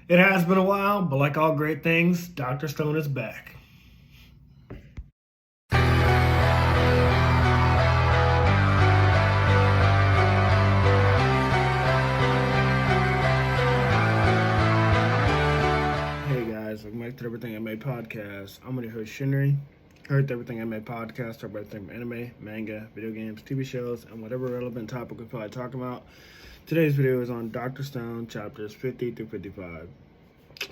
It has been a while, but like all great things, Dr. Stone is back. Hey guys, welcome back to Everything Anime Podcast. I'm your host Shinry. Here at Everything Anime Podcast, talk about everything from anime, manga, video games, TV shows, and whatever relevant topic we feel like talking about. Today's video is on Dr. Stone chapters 50 through 55.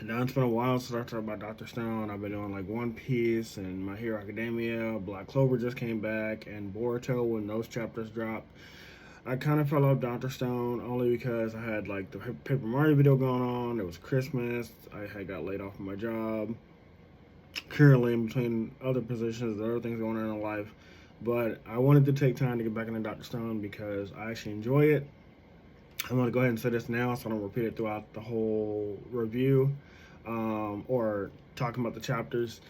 Now it's been a while since I talked about Dr. Stone. I've been doing like One Piece and My Hero Academia. Black Clover just came back, and Boruto when those chapters dropped. I kind of fell off Dr. Stone only because I had like the Paper Mario video going on. It was Christmas. I had got laid off from my job. Currently in between other positions, there are other things going on in life. But I wanted to take time to get back into Dr. Stone because I actually enjoy it. I'm going to go ahead and say this now so I don't repeat it throughout the whole review or talking about the chapters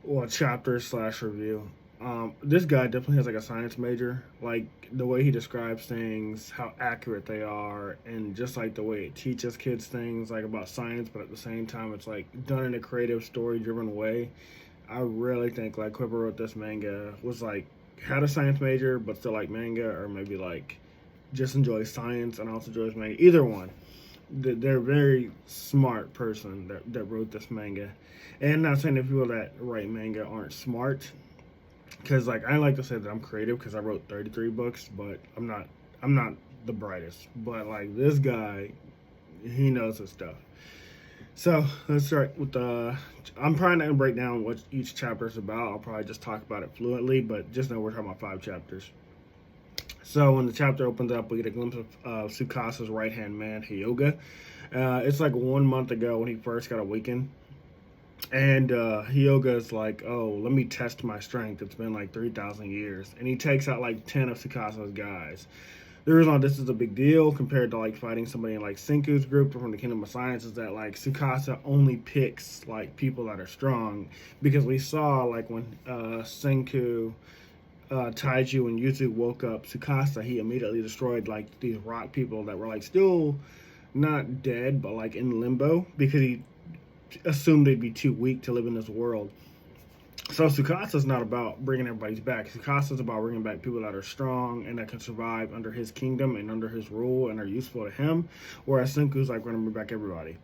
or chapter/review. This guy definitely has like a science major. Like the way he describes things, how accurate they are, and just like the way it teaches kids things like about science, but at the same time it's like done in a creative, story-driven way. I really think like whoever wrote this manga was like had a science major but still like manga, or maybe like just enjoys science and also enjoys manga. Either one. They're a very smart person that wrote this manga. And I'm not saying that people that write manga aren't smart, because like I like to say that I'm creative because I wrote 33 books, but I'm not the brightest. But like this guy, he knows his stuff. So let's start with I'm probably not gonna break down what each chapter is about. I'll probably just talk about it fluently, but just know we're talking about 5 chapters. So when the chapter opens up, we get a glimpse of Tsukasa's right-hand man, Hyoga. It's like 1 month ago when he first got awakened. And Hyoga's like, oh, let me test my strength. It's been like 3,000 years. And he takes out like 10 of Tsukasa's guys. The reason why this is a big deal compared to like fighting somebody in like Senku's group from the Kingdom of Science is that like Tsukasa only picks like people that are strong. Because we saw like when Senku... Taiju and Yuzu woke up Tsukasa, he immediately destroyed like these rock people that were like still not dead but like in limbo because he assumed they'd be too weak to live in this world. So Tsukasa's not about bringing everybody's back. Tsukasa's about bringing back people that are strong and that can survive under his kingdom and under his rule and are useful to him, whereas Senku's like going to bring back everybody.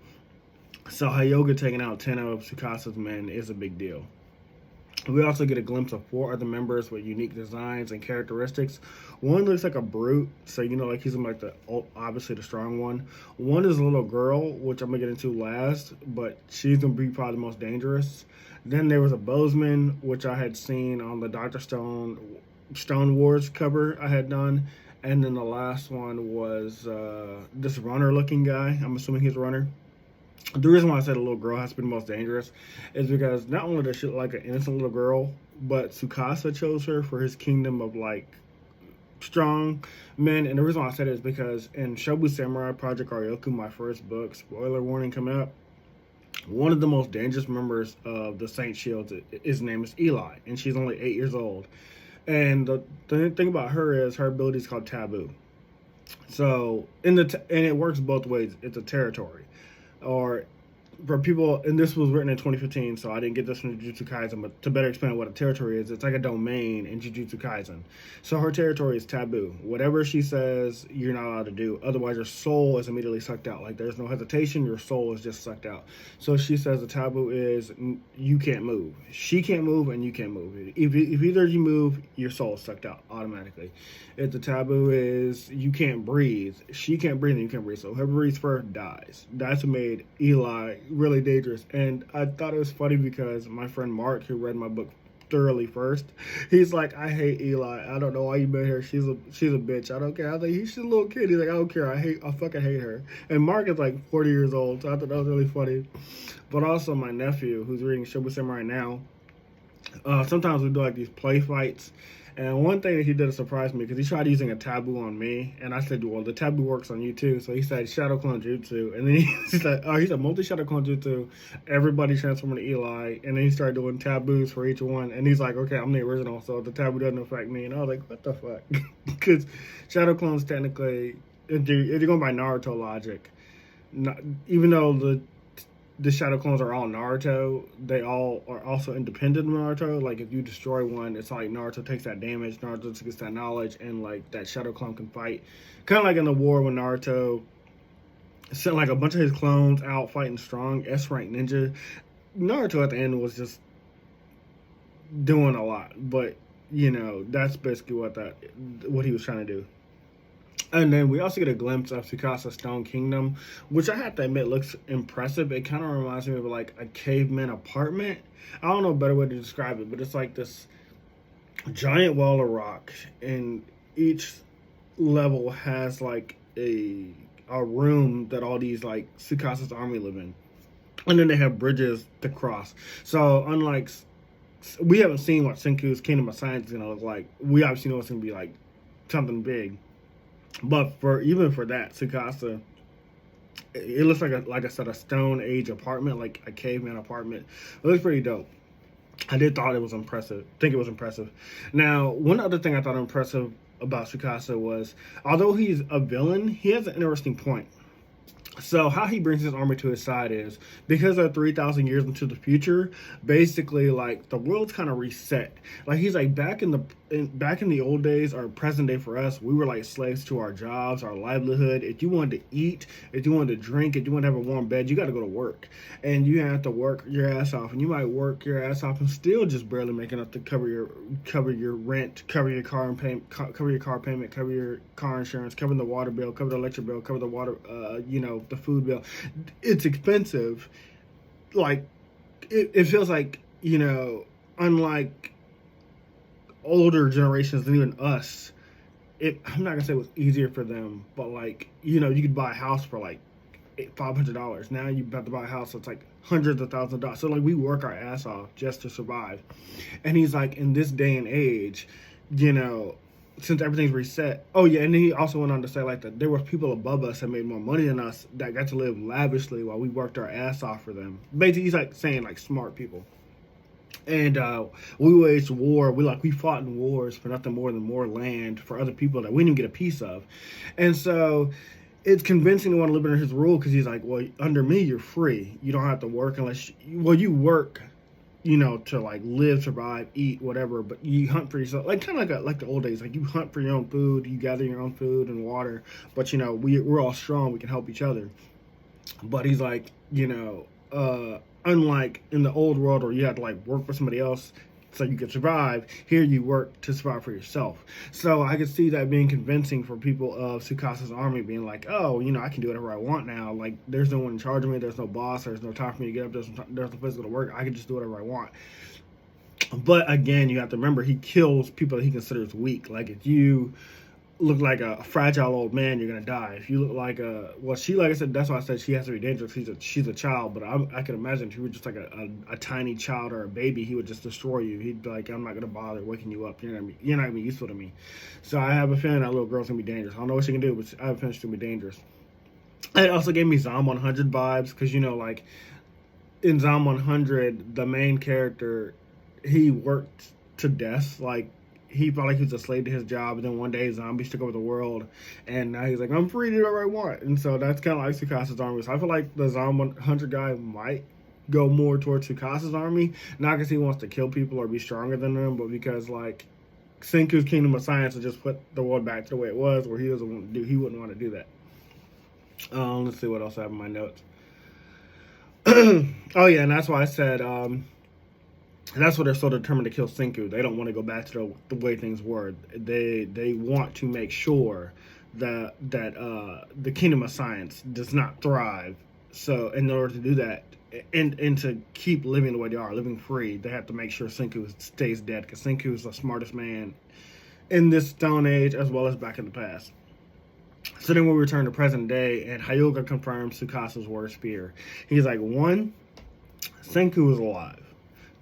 So Hyoga taking out 10 of Tsukasa's men is a big deal. We also get a glimpse of 4 other members with unique designs and characteristics. One looks like a brute, so you know, like he's like obviously the strong one. One is a little girl, which I'm gonna get into last, but she's gonna be probably the most dangerous. Then there was a bowsman, which I had seen on the Dr. Stone Wars cover I had done, and then the last one was this runner-looking guy. I'm assuming he's a runner. The reason why I said a little girl has to be the most dangerous is because not only does she look like an innocent little girl, but Tsukasa chose her for his kingdom of like strong men. And the reason why I said it is because in Shobu Samurai Project Aryoku, my first book, spoiler warning coming up, one of the most dangerous members of the Saint Shields, his name is Eli, and she's only 8 years old. And the thing about her is her ability is called Taboo. So and it works both ways. It's a territory. Or for people, and this was written in 2015, so I didn't get this from Jujutsu Kaisen, but to better explain what a territory is, it's like a domain in Jujutsu Kaisen. So her territory is taboo. Whatever she says, you're not allowed to do. Otherwise, your soul is immediately sucked out. Like, there's no hesitation. Your soul is just sucked out. So she says the taboo is you can't move. She can't move, and you can't move. If either of you move, your soul is sucked out automatically. If the taboo is you can't breathe, she can't breathe, and you can't breathe. So whoever breathes first dies. That's what made Eli really dangerous. And I thought it was funny because my friend Mark, who read my book thoroughly first, he's like, I hate Eli. I don't know why you met her. She's a bitch. I don't care. I was like, she's a little kid. He's like, I don't care. I fucking hate her. And Mark is like 40 years old, so I thought that was really funny. But also my nephew, who's reading Shobu Samurai now, sometimes we do like these play fights. And one thing that he did to surprise me, because he tried using a taboo on me, and I said, well, the taboo works on you too. So he said Shadow Clone Jutsu, and then he said, multi-Shadow Clone Jutsu, everybody transformed to Eli, and then he started doing taboos for each one, and he's like, okay, I'm the original, so the taboo doesn't affect me. And I was like, what the fuck? Because Shadow Clone's technically, if you're going by Naruto logic, not, even though the shadow clones are all Naruto. They all are also independent of Naruto. Like, if you destroy one, it's like Naruto takes that damage, Naruto gets that knowledge, and like that shadow clone can fight. Kind of like in the war when Naruto sent like a bunch of his clones out fighting strong S-rank ninja. Naruto at the end was just doing a lot, but you know, that's basically what he was trying to do. And then we also get a glimpse of Tsukasa's Stone Kingdom, which I have to admit looks impressive. It kind of reminds me of like a caveman apartment. I don't know a better way to describe it, but it's like this giant wall of rock, and each level has like a room that all these like Tsukasa's army live in. And then they have bridges to cross. So unlike, we haven't seen what Senku's Kingdom of Science is going to look like. We obviously know it's going to be like something big. But even for that, Tsukasa, it looks like I said, a Stone Age apartment, like a caveman apartment. It looks pretty dope. I did think it was impressive. Now, one other thing I thought impressive about Tsukasa was, although he's a villain, he has an interesting point. So how he brings his army to his side is because they're 3,000 years into the future. Basically, like the world's kind of reset. Like he's like back in the old days or present day for us, we were like slaves to our jobs, our livelihood. If you wanted to eat, if you wanted to drink, if you wanted to have a warm bed, you got to go to work, and you have to work your ass off. And you might work your ass off and still just barely make enough to cover your rent, cover your car payment, cover your car insurance, cover the water bill, cover the electric bill, cover the water, the food bill. It's expensive. Like it feels like, unlike older generations and even us, I'm not gonna say it was easier for them, but like, you could buy a house for like $500. Now you have to buy a house that's like hundreds of thousands of dollars. So like we work our ass off just to survive. And he's like, in this day and age, since everything's reset. Oh yeah, and then he also went on to say like that there were people above us that made more money than us that got to live lavishly while we worked our ass off for them. Basically, he's like saying like smart people. And we waged war. We fought in wars for nothing more than more land for other people that we didn't get a piece of. And so it's convincing to want to live under his rule because he's like, well, under me you're free. You don't have to work unless you work, to like live, survive, eat, whatever, but you hunt for yourself, like kind of like the old days, like you hunt for your own food, you gather your own food and water, but we're all strong, we can help each other. But he's like, unlike in the old world where you had to like work for somebody else so you could survive, here you work to survive for yourself. So I could see that being convincing for people of Tsukasa's army, being like, oh, I can do whatever I want now. Like, there's no one in charge of me. There's no boss. There's no time for me to get up. There's no place to go to work. I can just do whatever I want. But again, you have to remember, he kills people that he considers weak. Like, if you look like a fragile old man, you're gonna die. If you look like like I said, that's why I said she has to be dangerous. She's a child, but I can imagine if you were just like a tiny child or a baby, he would just destroy you. He'd be like, I'm not gonna bother waking you up. You're not gonna be useful to me. So I have a feeling that little girl's gonna be dangerous. I don't know what she can do, but I have a feeling she's gonna be dangerous. And it also gave me Zom 100 vibes because like in Zom 100, the main character, he worked to death. Like, he felt like he was a slave to his job, and then one day zombies took over the world, and now he's like, I'm free to do whatever I want. And so that's kind of like Tsukasa's army. So I feel like the Zom 100 guy might go more towards Tsukasa's army, not because he wants to kill people or be stronger than them, but because like Senku's Kingdom of Science would just put the world back to the way it was, where he wouldn't want to do that. Let's see what else I have in my notes. Oh yeah, and that's why I said that's why they're so determined to kill Senku. They don't want to go back to the way things were. They want to make sure that the Kingdom of Science does not thrive. So in order to do that, and to keep living the way they are, living free, they have to make sure Senku stays dead, because Senku is the smartest man in this Stone Age as well as back in the past. So then we return to present day, and Hyuga confirms Tsukasa's worst fear. He's like, 1, Senku is alive.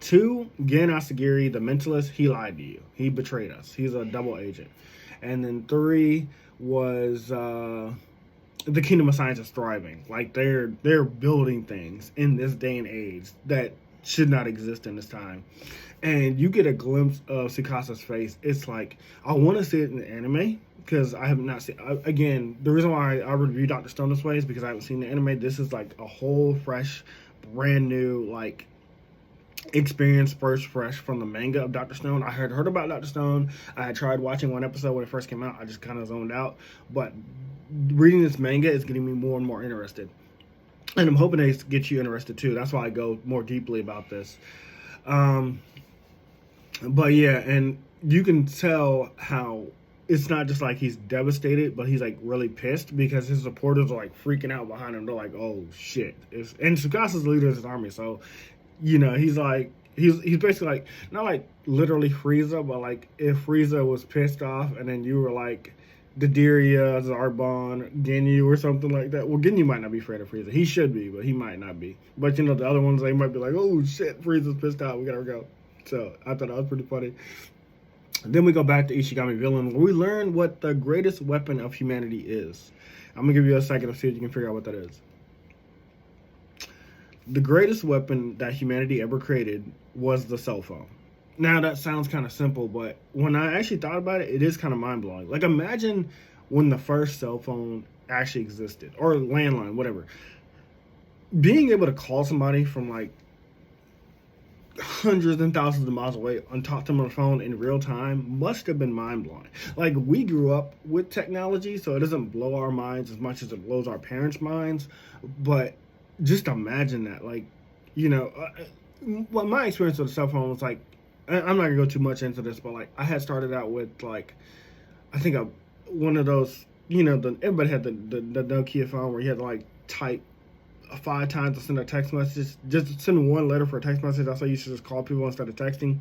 2, Gen Asagiri, the mentalist, he lied to you. He betrayed us. He's a double agent. And then 3 was the Kingdom of Science is thriving. Like, they're building things in this day and age that should not exist in this time. and you get a glimpse of Tsukasa's face. It's like, I want to see it in the anime, because I have not seen. Again, the reason why I review Dr. Stone this way is because I haven't seen the anime. This is like a whole fresh, brand new like experience, first fresh from the manga of Dr. Stone. I had heard about Dr. Stone. I had tried watching one episode when it first came out. I just kind of zoned out. But reading this manga is getting me more and more interested, and I'm hoping they get you interested too. That's why I go more deeply about this. But yeah, and you can tell how it's not just like he's devastated, but he's like really pissed because his supporters are like freaking out behind him. They're like, "Oh shit!" And Tsukasa's the leader of his army, so he's like he's basically like, not like literally Frieza, but like if Frieza was pissed off and then you were like Didiria, Zarbon, Ginyu, or something like that. Well, Ginyu might not be afraid of Frieza. He should be, but he might not be. But the other ones, they might be like, "Oh shit, Frieza's pissed out. We gotta go." So I thought that was pretty funny. Then we go back to Ishigami Villain, where we learn what the greatest weapon of humanity is. I'm going to give you a second to see if you can figure out what that is. The greatest weapon that humanity ever created was the cell phone. Now, that sounds kind of simple, but when I actually thought about it, it is kind of mind-blowing. Like, imagine when the first cell phone actually existed, or landline, whatever. Being able to call somebody from, like, hundreds and thousands of miles away and talk to them on the phone in real time must have been mind-blowing. Like, we grew up with technology, so it doesn't blow our minds as much as it blows our parents' minds, but just imagine that. Like, well, my experience with the cell phone was like, I'm not gonna go too much into this, but like, I had started out with like, I think one of those, everybody had the Nokia phone where you had to like type 5 times to send a text message. Just send one letter for a text message. That's why you used to just call people instead of texting.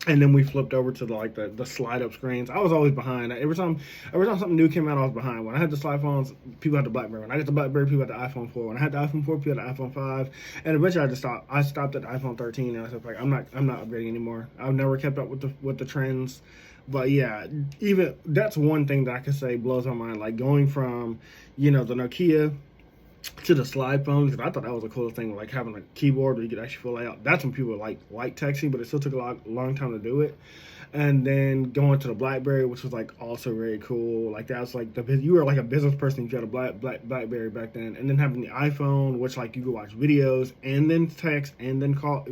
And then we flipped over to the slide up screens. I was always behind. Every time something new came out, I was behind. When I had the slide phones, people had the BlackBerry. When I got the BlackBerry, people had the iPhone 4. When I had the iPhone 4, people had the iPhone 5. And eventually, I stopped at the iPhone 13, and I was like, I'm not upgrading anymore. I've never kept up with the trends. But yeah, even that's one thing that I could say blows my mind. Like going from the Nokia to the slide phone, because I thought that was a cool thing, like having a keyboard where you could actually fill out. That's when people like texting, but it still took a long time to do it. And then going to the BlackBerry, which was like also very cool. Like that was like you were like a business person if you had a BlackBerry back then. And then having the iPhone, which like you could watch videos and then text and then call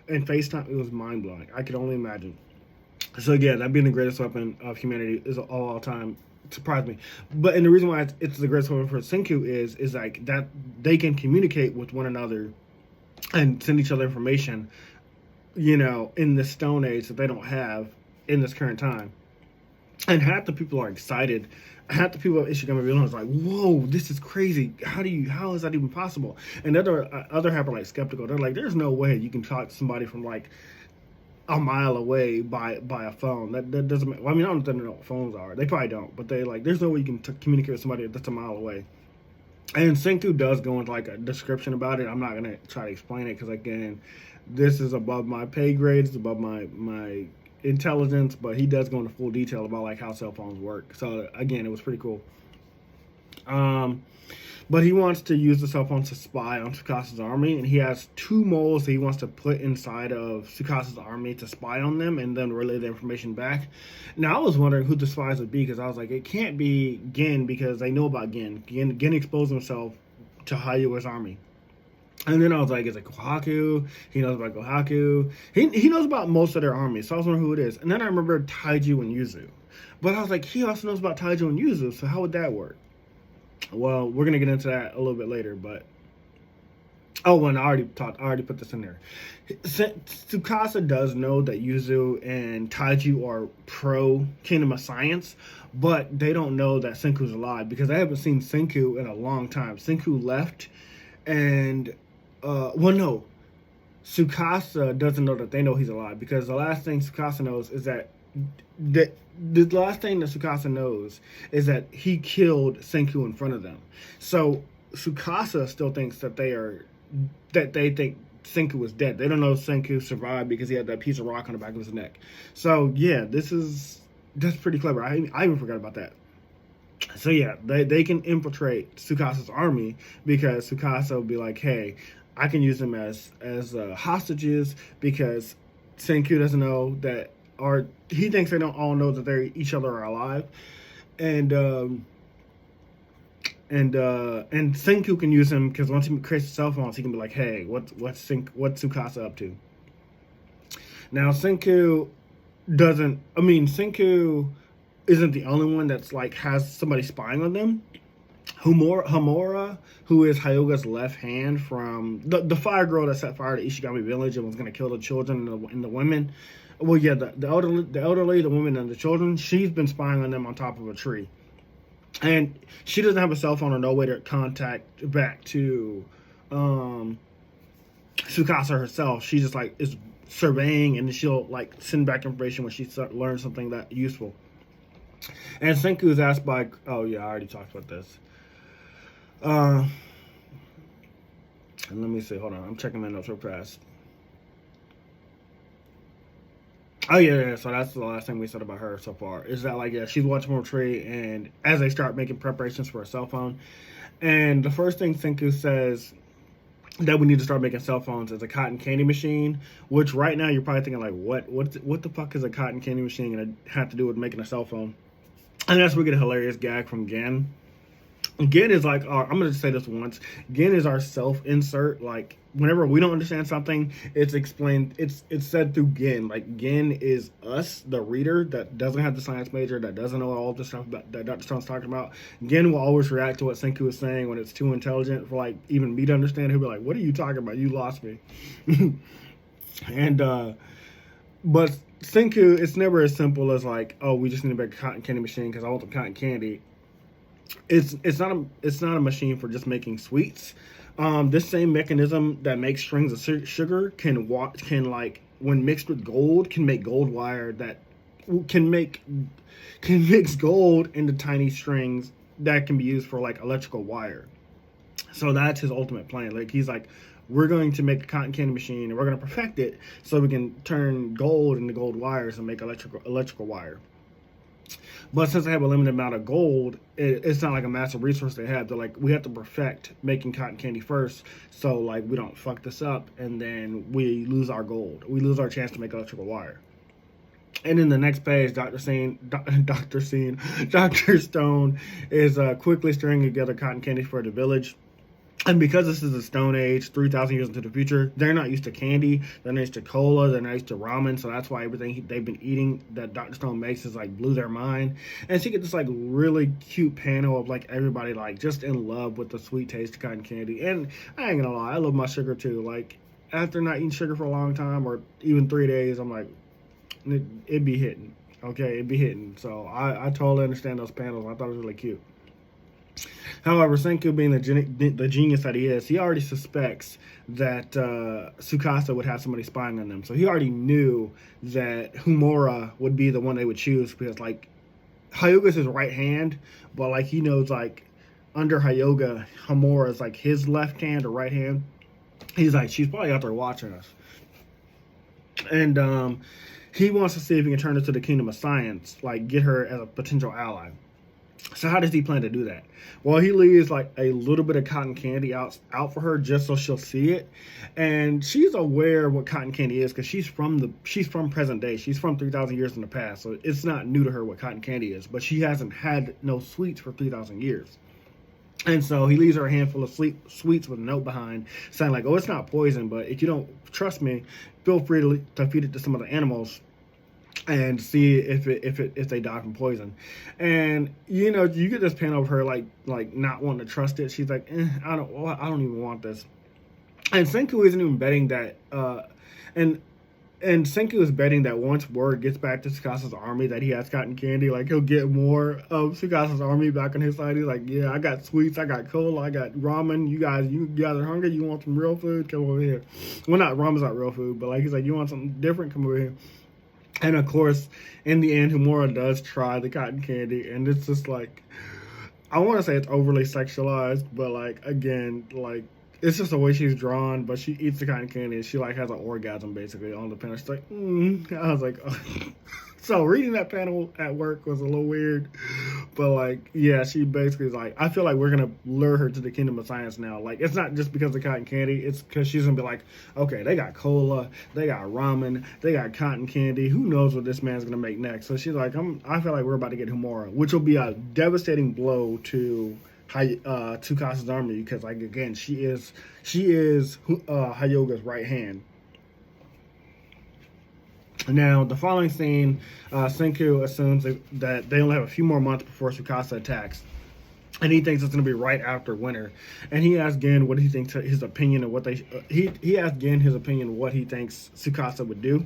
and FaceTime. It was mind blowing. I could only imagine. So yeah, that being the greatest weapon of humanity is all time. Surprised me. And the reason why it's the greatest weapon for Senku is like that they can communicate with one another and send each other information, in this Stone Age that they don't have in this current time. And half the people are excited. Half the people at Ishigami Villain is like, "Whoa, this is crazy. How is that even possible?" And the other half are like skeptical. They're like, "There's no way you can talk to somebody from like a mile away by a phone. That doesn't. Well, I mean, I don't know what phones are. They probably don't. But they like, there's no way you can communicate with somebody that's a mile away." And Senku does go into like a description about it. I'm not gonna try to explain it because again, this is above my pay grade. It's above my intelligence. But he does go into full detail about like how cell phones work. So again, it was pretty cool. But he wants to use the cell phone to spy on Tsukasa's army, and he has 2 moles that he wants to put inside of Tsukasa's army to spy on them and then relay the information back. Now, I was wondering who the spies would be, because I was like, it can't be Gin, because they know about Gin. Gin exposed himself to Hayua's army. And then I was like, is it Kohaku? He knows about Kohaku. He knows about most of their armies, so I was wondering who it is. And then I remember Taiju and Yuzu. But I was like, he also knows about Taiju and Yuzu, so how would that work? Well, we're going to get into that a little bit later, but... Oh, and I already put this in there. Tsukasa does know that Yuzu and Taiju are pro Kingdom of Science, but they don't know that Senku's alive, because they haven't seen Senku in a long time. Senku left, and... no. Tsukasa doesn't know that they know he's alive, because the last thing Tsukasa knows is that... The last thing that Tsukasa knows is that he killed Senku in front of them. So Tsukasa still thinks that they think Senku is dead. They don't know Senku survived because he had that piece of rock on the back of his neck. So yeah, that's pretty clever. I even forgot about that. So yeah, they can infiltrate Tsukasa's army, because Tsukasa will be like, hey, I can use them as hostages, because Senku doesn't know that, or he thinks they don't all know that they each other are alive, and Senku can use him because once he creates the cell phones, he can be like, "Hey, what's Tsukasa up to?" Now Senku isn't the only one that's like has somebody spying on them. Homura, who is Hyoga's left hand from the fire girl that set fire to Ishigami Village and was going to kill the children and the women. Well, yeah, the elderly, the women, and the children. She's been spying on them on top of a tree, and she doesn't have a cell phone or no way to contact back to Tsukasa herself. She just like is surveying, and she'll like send back information when she learns something that useful. And Senku is asked by, oh yeah, I already talked about this. And let me see, hold on, I'm checking my notes real fast. Oh yeah, so that's the last thing we said about her so far, is that like, yeah, she's watching from a tree, and as they start making preparations for a cell phone, and the first thing Senku says that we need to start making cell phones is a cotton candy machine, which right now you're probably thinking like, what the fuck is a cotton candy machine going to have to do with making a cell phone? And that's where we get a hilarious gag from Gen. Gen is like, I'm going to say this once. Gen is our self-insert. Like, whenever we don't understand something, it's explained. It's said through Gen. Like, Gen is us, the reader, that doesn't have the science major, that doesn't know all the stuff that Dr. Stone's talking about. Gen will always react to what Senku is saying when it's too intelligent for, like, even me to understand. He'll be like, what are you talking about? You lost me. But Senku, it's never as simple as like, oh, we just need to make a cotton candy machine because I want some cotton candy. It's not a machine for just making sweets. This same mechanism that makes strings of sugar can like, when mixed with gold, can make gold wire that can mix gold into tiny strings that can be used for like electrical wire. So that's his ultimate plan. Like, he's like, we're going to make a cotton candy machine and we're going to perfect it so we can turn gold into gold wires and make electrical wire. But since they have a limited amount of gold, it's not like a massive resource they have. They're like, we have to perfect making cotton candy first, so like we don't fuck this up and then we lose our gold. We lose our chance to make electrical wire. And in the next page, Dr. Stone is quickly stringing together cotton candy for the village. And because this is the Stone Age, 3,000 years into the future, they're not used to candy, they're not used to cola, they're not used to ramen, so that's why everything they've been eating that Dr. Stone makes is like blew their mind. And she gets this like really cute panel of like everybody like just in love with the sweet taste of cotton candy. And I ain't gonna lie, I love my sugar too. Like, after not eating sugar for a long time, or even 3 days, I'm like, it'd be hitting. Okay, it'd be hitting. So I totally understand those panels. I thought it was really cute. However, Senku, being the genius that he is, he already suspects that Tsukasa would have somebody spying on them. So he already knew that Homura would be the one they would choose because, like, Hyoga's his right hand, but, like, he knows, like, under Hyoga, Homura is, like, his left hand or right hand. He's like, she's probably out there watching us. And he wants to see if he can turn her to the Kingdom of Science, like, get her as a potential ally. So how does he plan to do that? Well, he leaves like a little bit of cotton candy out for her just so she'll see it, and she's aware of what cotton candy is because she's from present day. She's from 3,000 years in the past, so it's not new to her what cotton candy is. But she hasn't had no sweets for 3,000 years, and so he leaves her a handful of sweets with a note behind saying like, "Oh, it's not poison, but if you don't trust me, feel free to feed it to some of the animals." And see if they die from poison. And you know, you get this panel of her like not wanting to trust it. She's like, I don't even want this. And Senku isn't even betting that and Senku is betting that once word gets back to Tsukasa's army that he has cotton candy, like he'll get more of Tsukasa's army back on his side. He's like, yeah, I got sweets, I got cola, I got ramen. You guys are hungry, you want some real food? Come over here. Well, ramen's not real food, but like he's like, you want something different? Come over here. And of course, in the end, Homura does try the cotton candy, and it's just like, I want to say it's overly sexualized, but like, again, like, it's just the way she's drawn, but she eats the cotton candy and she like has an orgasm basically on the panel. She's like, I was like, oh. So reading that panel at work was a little weird, but like, yeah, she basically is like, I feel like we're gonna lure her to the kingdom of science now. Like, it's not just because of cotton candy; it's because she's gonna be like, okay, they got cola, they got ramen, they got cotton candy. Who knows what this man's gonna make next? So she's like, I feel like we're about to get Humora, which will be a devastating blow to Tsukasa's army because, like, again, she is Hyoga's right hand. Now, the following scene, Senku assumes that they only have a few more months before Tsukasa attacks. And he thinks it's going to be right after winter. And he asks Gen what he thinks, his opinion of what he asked Gen his opinion of what he thinks Tsukasa would do.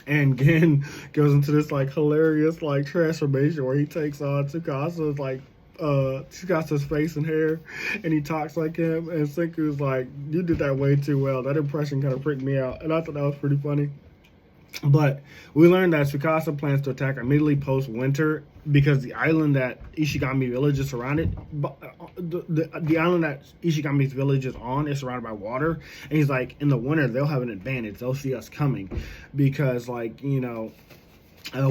And Gen goes into this, like, hilarious, like, transformation where he takes on Tsukasa's, like, Tsukasa's face and hair, and he talks like him. And Senku's like, you did that way too well. That impression kind of freaked me out. And I thought that was pretty funny. But we learned that Tsukasa plans to attack immediately post-winter because the island that Ishigami village is surrounded, the island that Ishigami's village is on is surrounded by water. And he's like, in the winter, they'll have an advantage. They'll see us coming because, like, you know,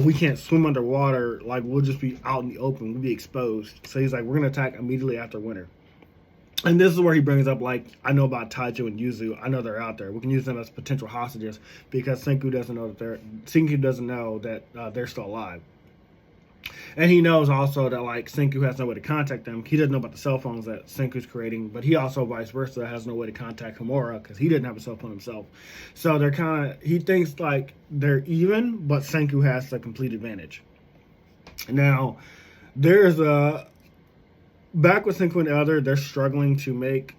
we can't swim underwater. Like, we'll just be out in the open. We'll be exposed. So he's like, we're going to attack immediately after winter. And this is where he brings up, like, I know about Taijo and Yuzu. I know they're out there. We can use them as potential hostages because Senku doesn't know that they're still alive. And he knows also that, like, Senku has no way to contact them. He doesn't know about the cell phones that Senku's creating, but he also, vice versa, has no way to contact Homura because he didn't have a cell phone himself. So they're kind of, he thinks, like, they're even, but Senku has the complete advantage. Now, there's a... Back with Senku and Elder, they're struggling to make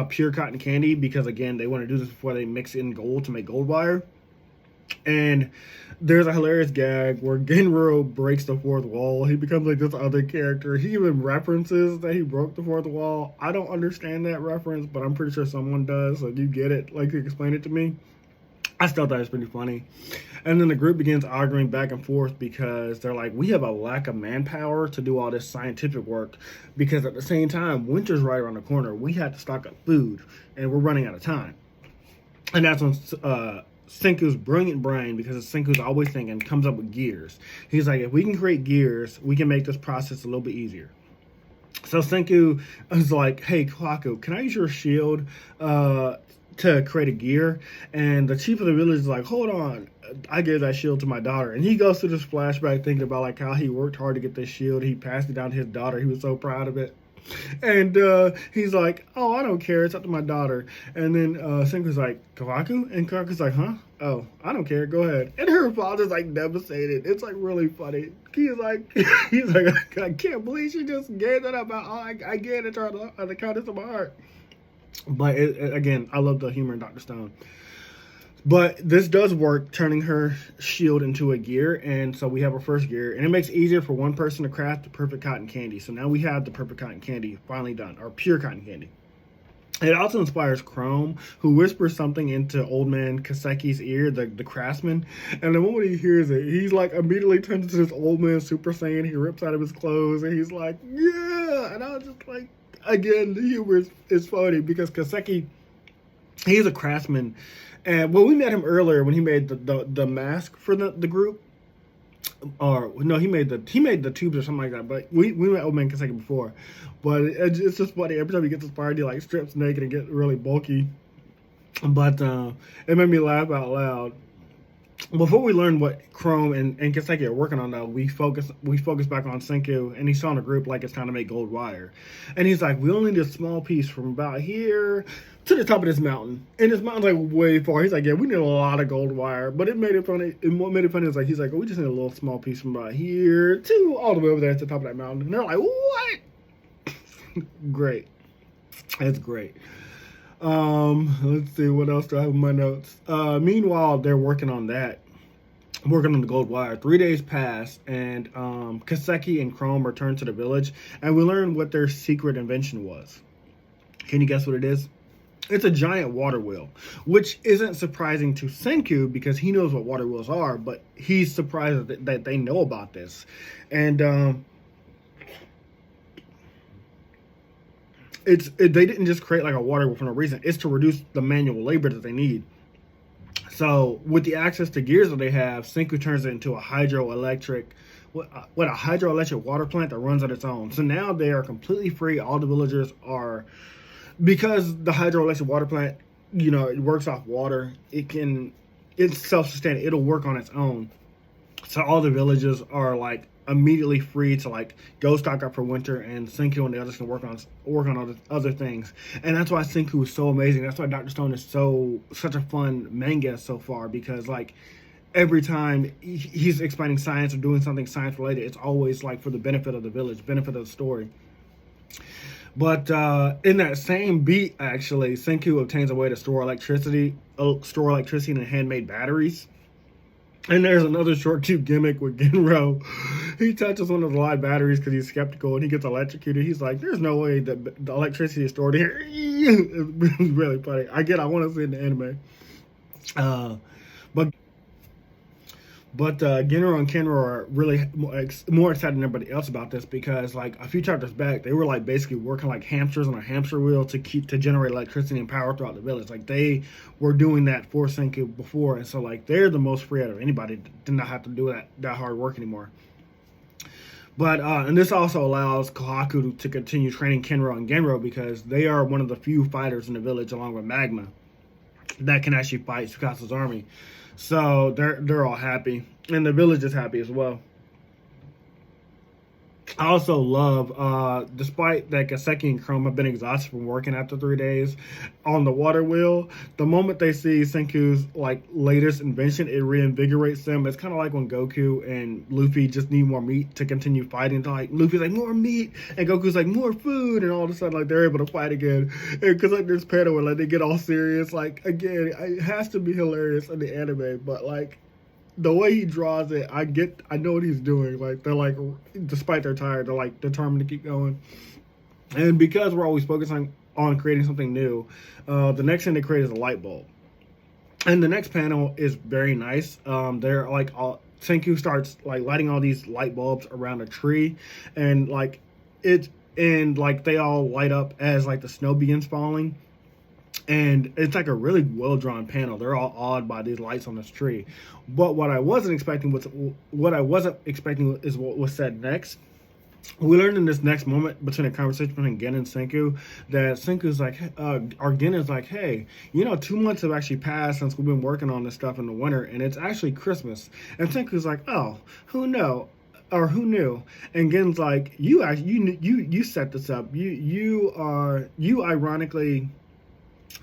pure cotton candy because, again, they want to do this before they mix in gold to make gold wire. And there's a hilarious gag where Genro breaks the fourth wall. He becomes like this other character. He even references that he broke the fourth wall. I don't understand that reference, but I'm pretty sure someone does. So you get it. Like, you explain it to me. I still thought it was pretty funny. And then the group begins arguing back and forth because they're like, we have a lack of manpower to do all this scientific work because at the same time, winter's right around the corner. We have to stock up food and we're running out of time. And that's when Senku's brilliant brain, because Senku's always thinking, comes up with gears. He's like, if we can create gears, we can make this process a little bit easier. So Senku is like, hey, Kawaku, can I use your shield to create a gear? And the chief of the village is like, hold on, I gave that shield to my daughter. And he goes through this flashback thinking about, like, how he worked hard to get this shield. He passed it down to his daughter. He was so proud of it. And he's like, oh, I don't care, it's up to my daughter. And then Senku's like, Kawaku? And Kawaku's like, huh? Oh, I don't care, go ahead. And her father's like devastated. It's like really funny. He's like, I can't believe she just gave that up. I get it out of the kindness of my heart. But again, I love the humor in Dr. Stone. But this does work, turning her shield into a gear. And so we have our first gear. And it makes it easier for one person to craft the perfect cotton candy. So now we have the perfect cotton candy finally done, or pure cotton candy. It also inspires Chrome, who whispers something into old man Kaseki's ear, the craftsman. And the moment he hears it, he's like immediately turns into this old man Super Saiyan. He rips out of his clothes and he's like, yeah. And I was just like, again, the humor is funny because Kaseki, he's a craftsman. And when we met him earlier, when he made the mask for the group, or no, he made the tubes or something like that. But we met Old Man Kaseki before, but it's just funny. Every time he gets inspired, he like strips naked and get really bulky. But it made me laugh out loud. Before we learn what Chrome and Kaseki are working on, though, we focus back on Senku, and he's telling the group like it's time to make gold wire. And he's like, we only need a small piece from about here to the top of this mountain. And this mountain's like way far. He's like, yeah, we need a lot of gold wire. But it made it funny. And what made it funny is like, he's like, oh, we just need a little small piece from about here to all the way over there to the top of that mountain. And they're like, what? Great. That's great. Let's see, what else do I have in my notes? Meanwhile, they're working on that. Working on the gold wire. 3 days pass, and Kaseki and Chrome return to the village, and we learn what their secret invention was. Can you guess what it is? It's a giant water wheel, which isn't surprising to Senku because he knows what water wheels are, but he's surprised that they know about this. And they didn't just create like a water for no reason. It's to reduce the manual labor that they need. So with the access to gears that they have, Senku turns it into a hydroelectric water plant that runs on its own. So now they are completely free. All the villagers are, because the hydroelectric water plant, it works off water. It's self-sustaining. It'll work on its own. So all the villages are like immediately free to like go stock up for winter, and Senku and the others can work on other things. And that's why Senku is so amazing. That's why Dr. Stone is such a fun manga so far, because like every time he's explaining science or doing something science related, it's always like for the benefit of the village, benefit of the story. But in that same beat, actually, Senku obtains a way to store electricity in handmade batteries. And there's another short tube gimmick with Genro. He touches one of the live batteries because he's skeptical, and he gets electrocuted. He's like, there's no way that the electricity is stored here. It's really funny. I want to see it in the anime. But Genro and Kenro are really more excited than everybody else about this, because like a few chapters back, they were like basically working like hamsters on a hamster wheel to generate electricity and power throughout the village. Like they were doing that for Senku before, and so like they're the most free out of anybody. Did not have to do that hard work anymore. But and this also allows Kohaku to continue training Kenro and Genro, because they are one of the few fighters in the village, along with Magma, that can actually fight Tsukasa's army. So they're all happy, and the village is happy as well. I also love, despite that Kaseki and Chrome have been exhausted from working after 3 days on the water wheel, the moment they see Senku's like latest invention, it reinvigorates them. It's kind of like when Goku and Luffy just need more meat to continue fighting. Like Luffy's like, more meat, and Goku's like, more food, and all of a sudden like they're able to fight again. Because like this panel where like they get all serious, like again, it has to be hilarious in the anime, but like the way he draws it, I know what he's doing. Like they're like, despite they're tired, they're like determined to keep going. And because we're always focusing on creating something new, the next thing they create is a light bulb. And the next panel is very nice. They're like Senku starts like lighting all these light bulbs around a tree, and like they all light up as like the snow begins falling. And it's like a really well-drawn panel. They're all awed by these lights on this tree. But what I wasn't expecting is what was said next. We learned in this next moment between a conversation between Gen and Senku that Senku's like, or Gen is like, hey, 2 months have actually passed since we've been working on this stuff in the winter, and it's actually Christmas. And Senku's like, oh, who knew? Or who knew? And Gen's like, you set this up. You ironically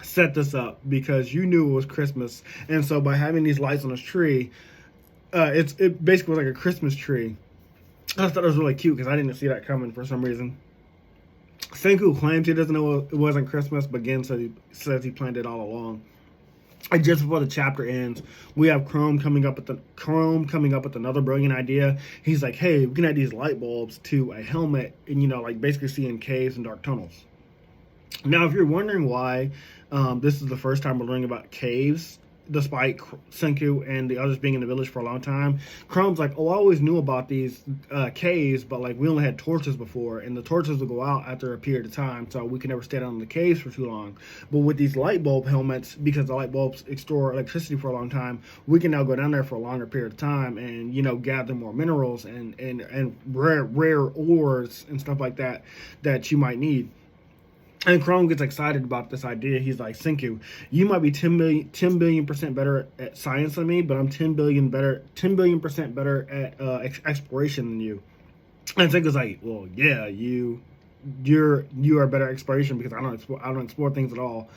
set this up because you knew it was Christmas, and so by having these lights on this tree, it basically was like a Christmas tree. I thought it was really cute because I didn't see that coming for some reason. Senku claims he doesn't know it wasn't Christmas, but Gen says he planned it all along. And just before the chapter ends, we have Chrome coming up with another brilliant idea. He's like, hey, we can add these light bulbs to a helmet, and like basically see in caves and dark tunnels. Now, if you're wondering why this is the first time we're learning about caves, despite Senku and the others being in the village for a long time, Chrome's like, oh, I always knew about these caves, but like we only had torches before, and the torches will go out after a period of time, so we can never stay down in the caves for too long. But with these light bulb helmets, because the light bulbs store electricity for a long time, we can now go down there for a longer period of time and gather more minerals and rare ores and stuff like that you might need. And Chrome gets excited about this idea. He's like, Senku, you might be 10 billion% better at science than me, but I'm 10 billion% better at exploration than you. And Senku's like, well, yeah, you are better at exploration because I don't explore things at all.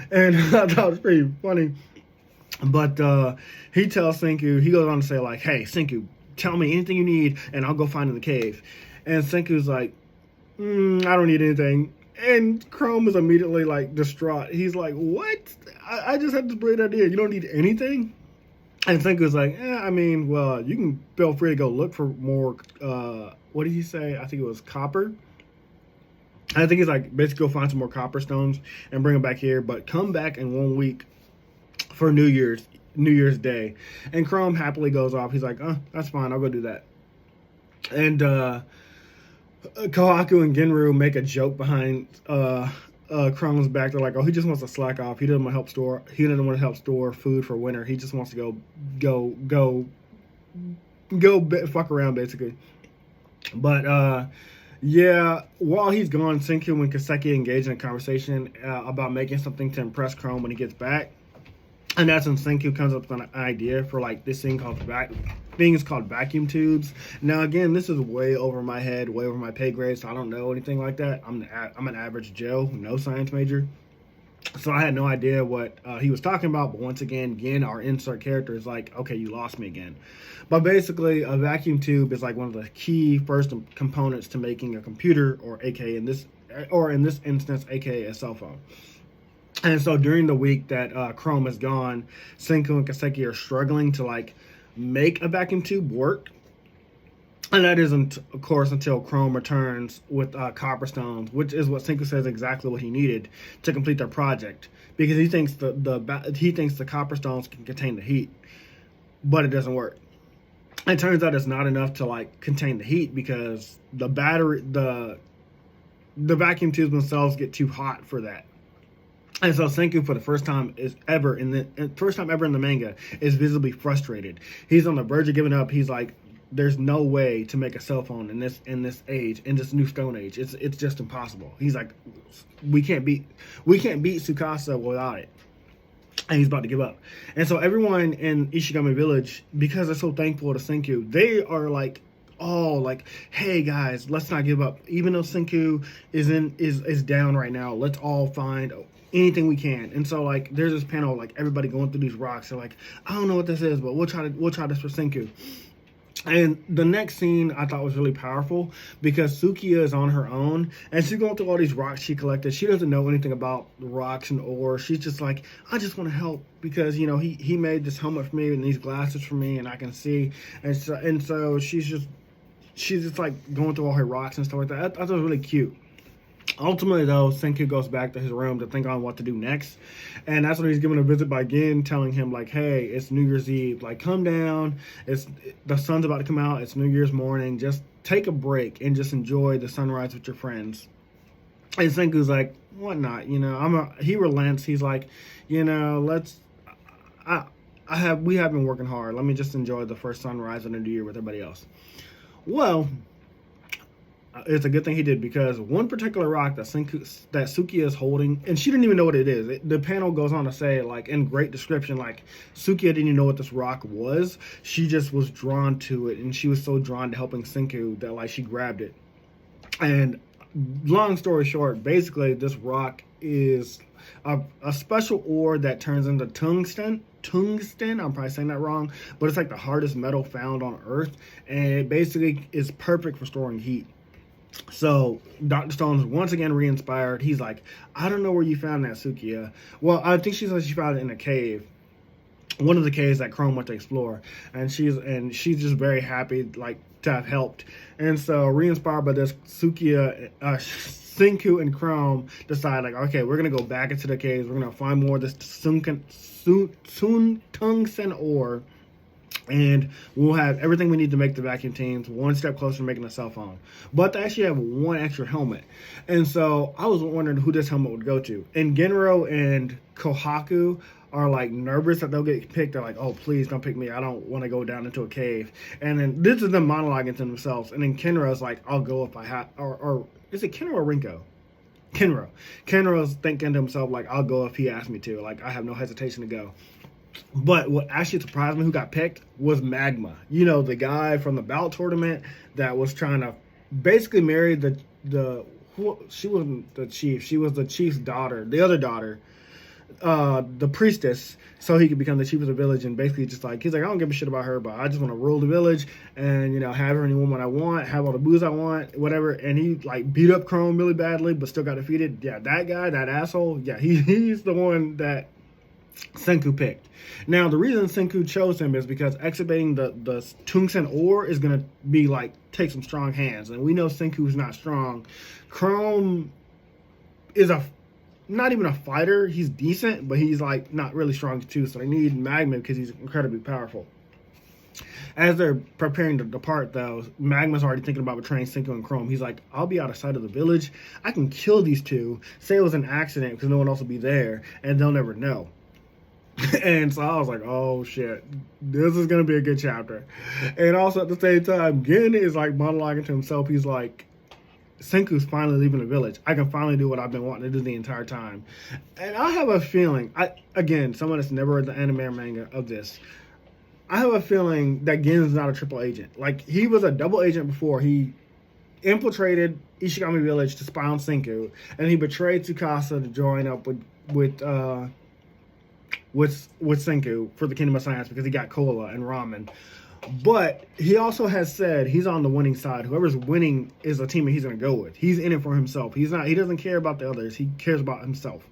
And I thought it was pretty funny. But he tells Senku, he goes on to say like, hey, Senku, tell me anything you need and I'll go find in the cave. And Senku's like, I don't need anything. And Chrome is immediately like distraught. He's like, what? I just had this brilliant idea. You don't need anything? And Senku's like, well, you can feel free to go look for more, what did he say? I think it was copper. I think he's like, basically go find some more copper stones and bring them back here, but come back in 1 week for New Year's Day. And Chrome happily goes off. He's like, that's fine. I'll go do that. And Kohaku and Genru make a joke behind Chrome's back. They're like, "Oh, he just wants to slack off. He doesn't want to help store. He doesn't want to help store food for winter. He just wants to fuck around, basically." But yeah, while he's gone, Senku and Kaseki engage in a conversation about making something to impress Chrome when he gets back. And that's when Senku comes up with an idea for like this thing called vacuum tubes. Now again, this is way over my head, way over my pay grade, so I don't know anything like that. I'm an average Joe, no science major, so I had no idea what he was talking about. But once again, our insert character is like, okay, you lost me again. But basically, a vacuum tube is like one of the key first components to making a computer, or in this instance, aka a cell phone. And so during the week that Chrome is gone, Senku and Kaseki are struggling to like make a vacuum tube work. And that isn't, of course, until Chrome returns with copper stones, which is what Senku says exactly what he needed to complete their project, because he thinks the copper stones can contain the heat, but it doesn't work. It turns out it's not enough to like contain the heat, because the vacuum tubes themselves get too hot for that. And so Senku, for the first time ever in the manga, is visibly frustrated. He's on the verge of giving up. He's like, "There's no way to make a cell phone in this age, in this new Stone Age. It's just impossible." He's like, "We can't beat Tsukasa without it," and he's about to give up. And so everyone in Ishigami Village, because they're so thankful to Senku, they are like, all like, "Hey guys, let's not give up. Even though Senku is down right now, let's all find anything we can." And so like there's this panel, like everybody going through these rocks. They're like, "I don't know what this is, but we'll try this for Senku." And the next scene I thought was really powerful, because Sukiya is on her own and she's going through all these rocks she collected. She doesn't know anything about rocks and ore. She's just like, "I just want to help, because he made this helmet for me and these glasses for me, and I can see." And so she's just like going through all her rocks and stuff like that. I thought it was really cute. Ultimately, though, Senku goes back to his room to think on what to do next. And that's when he's given a visit by Gin, telling him, like, "Hey, it's New Year's Eve. Like, come down. The sun's about to come out. It's New Year's morning. Just take a break and just enjoy the sunrise with your friends." And Senku's like, "What not? He relents. He's like, we have been working hard. Let me just enjoy the first sunrise of the new year with everybody else." Well, it's a good thing he did, because one particular rock that Sukiya is holding, and she didn't even know what it is. The panel goes on to say, like, in great description, like, Sukiya didn't even know what this rock was. She just was drawn to it, and she was so drawn to helping Senku that, like, she grabbed it. And long story short, basically, this rock is a special ore that turns into tungsten. I'm probably saying that wrong, but it's like the hardest metal found on Earth, and it basically is perfect for storing heat. So Dr. Stone's once again re-inspired. He's like, "I don't know where you found that, Sukiya." Well, I think she said she found it in a cave, one of the caves that Chrome went to explore, and she's just very happy, like, to have helped. And so, re-inspired by this, Senku and Chrome decide, like, okay, we're gonna go back into the caves. We're gonna find more of this tungsten ore, and we'll have everything we need to make the vacuum teams one step closer to making a cell phone. But they actually have one extra helmet. And so I was wondering who this helmet would go to. And Genro and Kohaku are like nervous that they'll get picked. They're like, "Oh, please don't pick me. I don't want to go down into a cave." And then this is them monologuing to themselves. And then Kenro's like, "I'll go if I have," or is it Kenro or Rinko? Kenro. Kenro's thinking to himself, like, "I'll go if he asks me to. Like, I have no hesitation to go." But what actually surprised me, who got picked, was Magma. The guy from the bout tournament that was trying to basically marry she wasn't the chief. She was the chief's daughter, the other daughter, the priestess, so he could become the chief of the village. And basically just like, he's like, "I don't give a shit about her, but I just want to rule the village and, have any woman I want, have all the booze I want, whatever." And he like beat up Chrome really badly, but still got defeated. Yeah, that guy, that asshole, yeah, he's the one that Senku picked. Now, the reason Senku chose him is because excavating the tungsten ore is going to be like, take some strong hands. And we know Senku's not strong. Chrome is not even a fighter. He's decent, but he's like not really strong too. So they need Magma because he's incredibly powerful. As they're preparing to depart, though, Magma's already thinking about betraying Senku and Chrome. He's like, I'll be out of sight of the village. I can kill these two, say it was an accident because no one else will be there, and they'll never know. And so I was like, oh shit, this is going to be a good chapter. And also at the same time, Gin is like monologuing to himself. He's like, Senku's finally leaving the village. I can finally do what I've been wanting to do the entire time. And I have a feeling, again, someone that's never read the anime or manga of this, I have a feeling that Gen's not a triple agent. Like, he was a double agent before. He infiltrated Ishigami village to spy on Senku, and he betrayed Tsukasa to join up with Senku for the Kingdom of Science because he got cola and ramen. But he also has said he's on the winning side. Whoever's winning is a team that he's going to go with. He's in it for himself. He doesn't care about the others. He cares about himself.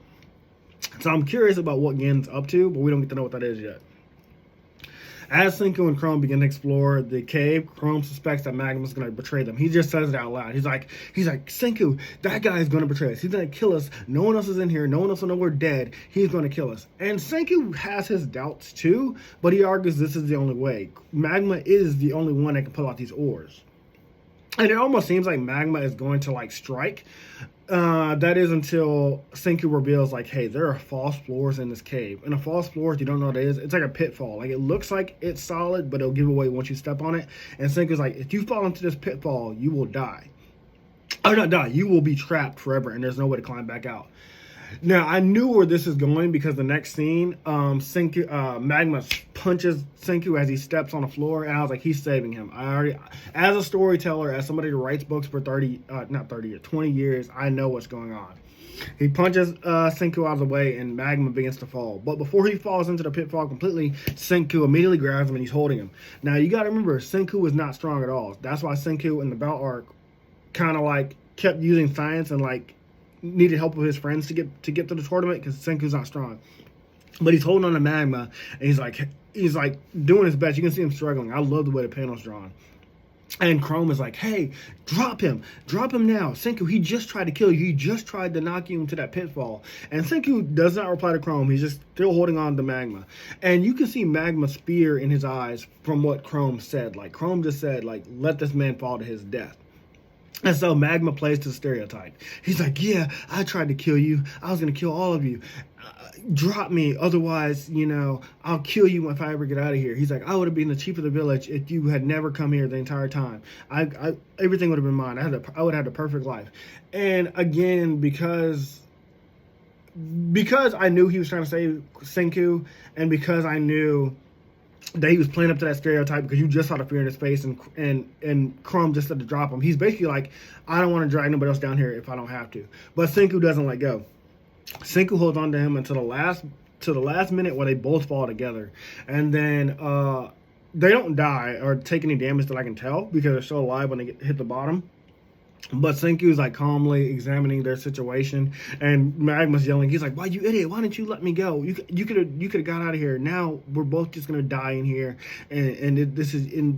So I'm curious about what Gen's up to, but we don't get to know what that is yet. As Senku and Chrome begin to explore the cave, Chrome suspects that Magma's going to betray them. He just says it out loud. He's like, Senku, that guy is going to betray us. He's going to kill us. No one else is in here. No one else will know we're dead. He's going to kill us. And Senku has his doubts too, but he argues this is the only way. Magma is the only one that can pull out these ores. And it almost seems like Magma is going to like strike. That is until Senku reveals like, hey, there are false floors in this cave. And a false floor, if you don't know what it is, it's like a pitfall. Like, it looks like it's solid, but it'll give away once you step on it. And Senku's like, if you fall into this pitfall, you will die. Or not die, you will be trapped forever, and there's no way to climb back out. Now, I knew where this is going because the next scene, Magma punches Senku as he steps on the floor, and I was like, he's saving him. As a storyteller, as somebody who writes books for 20 years, I know what's going on. He punches Senku out of the way, and Magma begins to fall. But before he falls into the pitfall completely, Senku immediately grabs him, and he's holding him. Now, you got to remember, Senku is not strong at all. That's why Senku in the Belt arc kind of like kept using science and like needed help with his friends to get to the tournament because Senku's not strong. But he's holding on to Magma, and he's like doing his best. You can see him struggling. I love the way the panel's drawn. And Chrome is like, hey, drop him now. Senku, he just tried to kill you. He just tried to knock you into that pitfall. And Senku does not reply to Chrome. He's just still holding on to Magma. And you can see Magma's fear in his eyes from what Chrome said. Like, Chrome just said, like, let this man fall to his death. And so Magma plays to the stereotype. He's like, yeah, I tried to kill you. I was going to kill all of you. Drop me. Otherwise, I'll kill you if I ever get out of here. He's like, I would have been the chief of the village if you had never come here the entire time. Everything would have been mine. I would have had the perfect life. And again, because I knew he was trying to save Senku, and because I knew that he was playing up to that stereotype because you just saw the fear in his face, and Chrome just said to drop him. He's basically like, I don't want to drag nobody else down here if I don't have to. But Senku doesn't let go. Senku holds on to him until the last minute where they both fall together. And then they don't die or take any damage that I can tell because they're still alive when they hit the bottom. But Senku's like calmly examining their situation, and Magma's yelling. He's like, "Why, you idiot? Why didn't you let me go? You could have got out of here. Now we're both just gonna die in here, and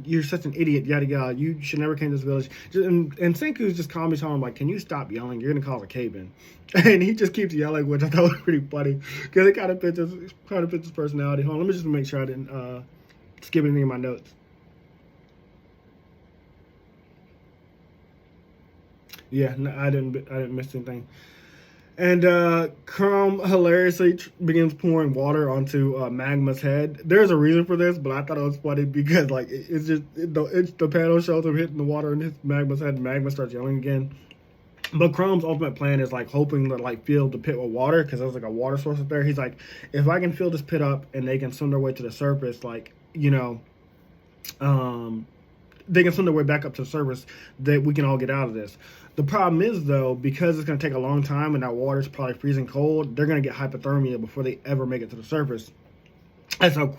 you're such an idiot. Yada yada. You should never came to this village." And Senku's just calmly telling him like, "Can you stop yelling? You're gonna cause a cave-in." And he just keeps yelling, which I thought was pretty funny because it kind of fits his personality. Hold on, let me just make sure I didn't skip anything in my notes. Yeah, no, I didn't miss anything. And Chrome hilariously begins pouring water onto Magma's head. There's a reason for this, but I thought it was funny because like it's the panel shows him hitting the water in his Magma's head, and Magma starts yelling again. But Chrome's ultimate plan is like hoping to like fill the pit with water because there's like a water source up there. He's like, if I can fill this pit up and they can swim their way to the surface, like they can swim their way back up to the surface, that we can all get out of this. The problem is, though, because it's going to take a long time and that water's probably freezing cold, they're going to get hypothermia before they ever make it to the surface. And so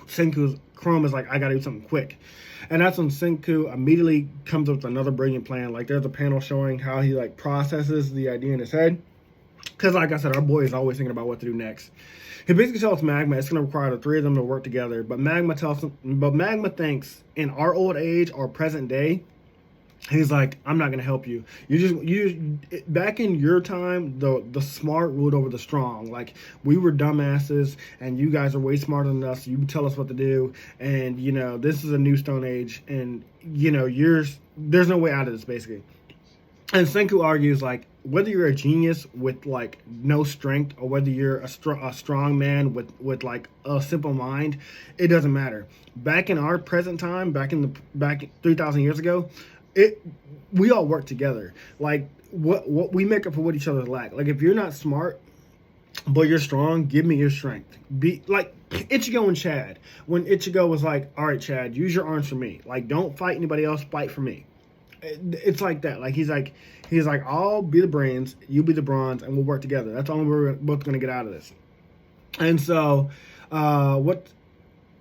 Chrome is like, I got to do something quick. And that's when Senku immediately comes up with another brilliant plan. Like, there's a panel showing how he, like, processes the idea in his head. Because, like I said, our boy is always thinking about what to do next. He basically tells Magma it's going to require the three of them to work together. But Magma thinks in our old age or present day, He's like, I'm not gonna help you. Back in your time, the smart ruled over the strong. Like, we were dumbasses, and you guys are way smarter than us. You tell us what to do, and this is a new Stone Age, and there's no way out of this, basically. And Senku argues, like, whether you're a genius with like no strength or whether you're a strong man with like a simple mind, it doesn't matter. Back in our present time, back 3,000 years ago, we all work together. Like, what we make up for what each other lack. Like, if you're not smart but you're strong, give me your strength. Be like Ichigo and Chad. When Ichigo was like, all right, Chad, use your arms for me. Like, don't fight anybody else, fight for me. It's like that. Like, he's like, I'll be the brains, you be the bronze, and we'll work together. That's all we're both going to get out of this. And so, hold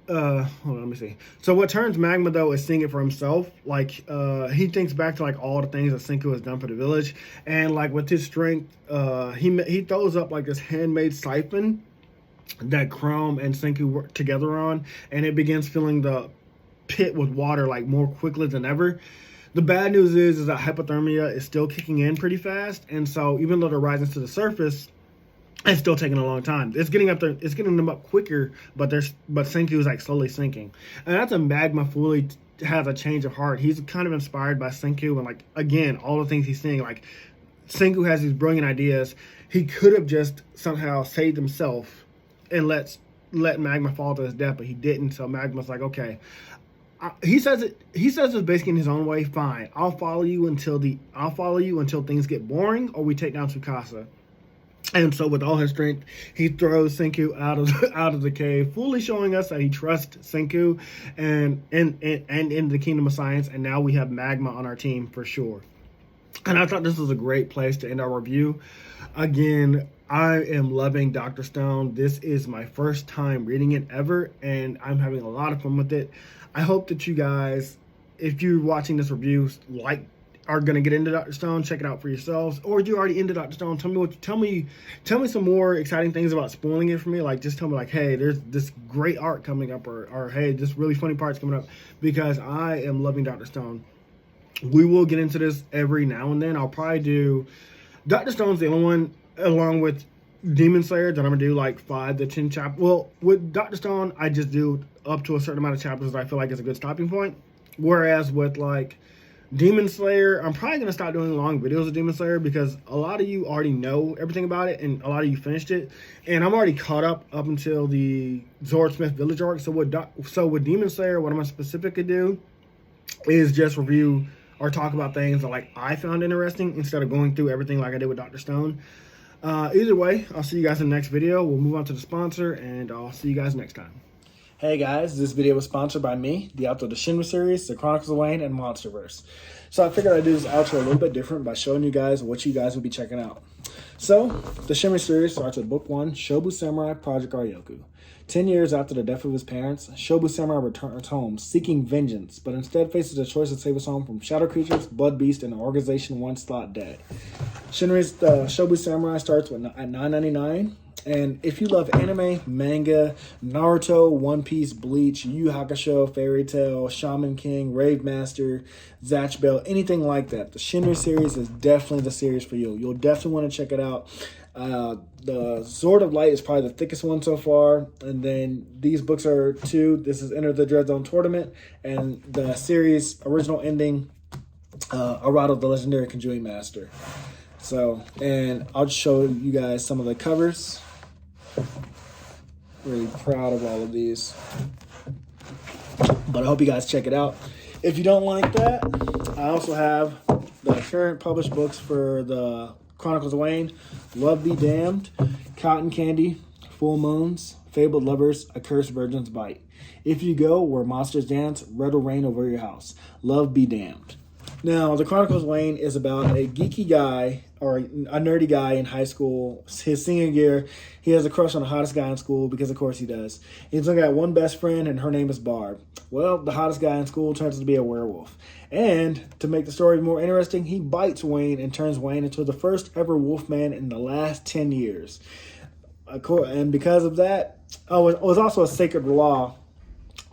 on, let me see. So what turns Magma, though, is seeing it for himself. Like, he thinks back to, like, all the things that Senku has done for the village. And, like, with his strength, he throws up, like, this handmade siphon that Chrome and Senku work together on. And it begins filling the pit with water, like, more quickly than ever. The bad news is that hypothermia is still kicking in pretty fast, and so even though they're rising to the surface, it's still taking a long time. It's getting up there, it's getting them up quicker, but Senku is like slowly sinking, and that's a Magma fully has a change of heart. He's kind of inspired by Senku, and like again, all the things he's seeing, like Senku has these brilliant ideas. He could have just somehow saved himself and let Magma fall to his death, but he didn't. So Magma's like, okay. He says it basically in his own way. Fine, I'll follow you until things get boring, or we take down Tsukasa. And so, with all his strength, he throws Senku out of the cave, fully showing us that he trusts Senku and in the Kingdom of Science. And now we have Magma on our team for sure. And I thought this was a great place to end our review. Again, I am loving Dr. Stone. This is my first time reading it ever, and I'm having a lot of fun with it. I hope that you guys, if you're watching this review, are going to get into Dr. Stone, check it out for yourselves. Or if you're already into Dr. Stone, tell me some more exciting things about spoiling it for me. Like, just tell me, like, hey, there's this great art coming up, or hey, this really funny part's coming up, because I am loving Dr. Stone. We will get into this every now and then. I'll probably do Dr. Stone's the only one, along with Demon Slayer, that I'm gonna do like 5 to 10 chapters. Well, with Dr. Stone, I just do up to a certain amount of chapters that I feel like is a good stopping point. Whereas with like Demon Slayer, I'm probably gonna stop doing long videos of Demon Slayer, because a lot of you already know everything about it, and a lot of you finished it, and I'm already caught up until the Zord Smith Village arc. So with Demon Slayer, what I'm gonna specifically do is just review or talk about things that like I found interesting, instead of going through everything like I did with Dr. Stone. Either way, I'll see you guys in the next video. We'll move on to the sponsor, and I'll see you guys next time. Hey guys, this video was sponsored by me, the author of the Shinry series, the Chronicles of Wayne, and Monsterverse. So I figured I'd do this outro a little bit different by showing you guys what you guys will be checking out. So, the Shinry series starts with Book 1, Shobu Samurai Project Aryoku. 10 years after the death of his parents, Shobu Samurai returns home, seeking vengeance, but instead faces the choice to save his home from shadow creatures, blood beasts, and an organization once thought dead. Shinry's Shobu Samurai starts at $9.99. And if you love anime, manga, Naruto, One Piece, Bleach, Yu Yu Hakusho, Fairy Tail, Shaman King, Rave Master, Zatch Bell, anything like that, the Shinry series is definitely the series for you. You'll definitely want to check it out. The Sword of Light is probably the thickest one so far, and then these books are 2. This is Enter the Dread Zone Tournament, and the series original ending, Arado the Legendary Conjuring Master. So, and I'll just show you guys some of the covers. Really proud of all of these, but I hope you guys check it out. If you don't like that, I also have the current published books for the Chronicles of Wayne: Love Be Damned, Cotton Candy, Full Moons, Fabled Lovers, A Cursed Virgin's Bite, If You Go Where Monsters Dance, Red Will Reign Over Your House, Love Be Damned. Now, the Chronicles of Wayne is about a geeky guy, or a nerdy guy in high school. His senior year, he has a crush on the hottest guy in school, because of course he does. He's only got one best friend, and her name is Barb. Well, the hottest guy in school turns out to be a werewolf. And to make the story more interesting, he bites Wayne and turns Wayne into the first ever wolfman in the last 10 years. And because of that, it was also a sacred law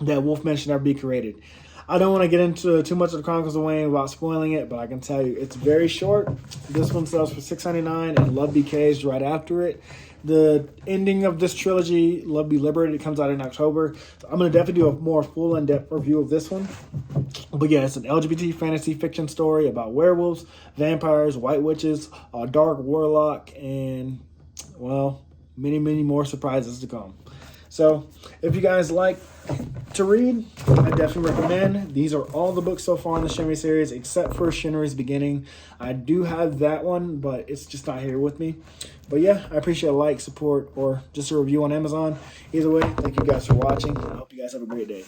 that wolfmen should never be created. I don't want to get into too much of the Chronicles of Wayne without spoiling it, but I can tell you it's very short. This one sells for $6.99, and Love Be Caged right after it. The ending of this trilogy, Love Be Liberated, comes out in October. So I'm going to definitely do a more full in-depth review of this one. But yeah, it's an LGBT fantasy fiction story about werewolves, vampires, white witches, a dark warlock, and, well, many, many more surprises to come. So if you guys like to read, I definitely recommend. These are all the books so far in the Shinry series, except for Shinry's Beginning. I do have that one, but it's just not here with me. But yeah, I appreciate a like, support, or just a review on Amazon. Either way, thank you guys for watching. I hope you guys have a great day.